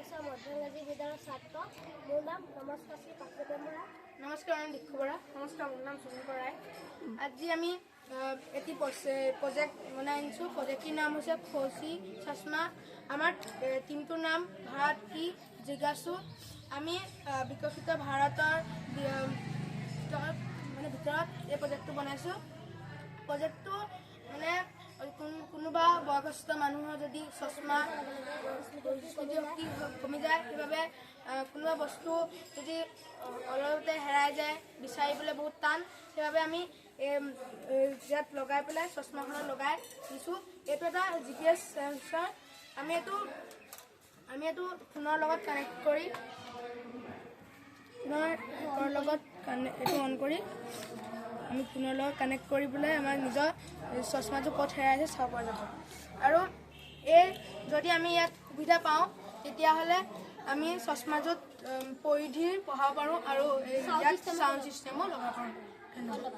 ক্লাছৰ মধ্যমীয়া বিদ্যালয়ৰ ছাত্ৰ। মোৰ নাম নমস্কাৰ শ্ৰী পাৰ্থপ্ৰতিম বৰা। নমস্কাৰ, আমি দীক্ষু বৰা। নমস্কাৰ, মোৰ নাম সুনীল বৰাই। আজি আমি এটি প্ৰজেক্ট বনাই আনিছোঁ। প্ৰজেক্টটিৰ নাম হৈছে ফৌজি চশমা। আমাৰ টিমটোৰ নাম ভাৰত কি জিজ্ঞাসু। আমি বিকশিত ভাৰতৰ ভিতৰত এই প্ৰজেক্টটো বনাইছোঁ। প্ৰজেক্টটো মানে কোনোবা বয়সস্থ মানুহৰ যদি চশমা স্মৃতিশক্তি কমি যায়, সেইবাবে কোনোবা বস্তু যদি অলপতে হেৰাই যায়, বিচাৰিবলৈ বহুত টান, সেইবাবে আমি ইয়াত লগাই পেলাই চশমাখনত লগাই দিছোঁ। এইটো এটা GPS চেন্সৰ। আমি এইটো ফোনৰ লগত কানেক্ট কৰি এইটো অন কৰি আমি ফোনৰ লগত কানেক্ট কৰি পেলাই আমাৰ নিজৰ চশমাটো ক'ত হেৰাইছে চাব পৰা যাব। আৰু যদি আমি ইয়াত সুবিধা পাওঁ, তেতিয়াহ'লে আমি চশমাযোৰত পৰিধি পঢ়াব পাৰোঁ আৰু ইয়াত চাউণ্ড ছিষ্টেমো লগাব পাৰোঁ। ধন্যবাদ।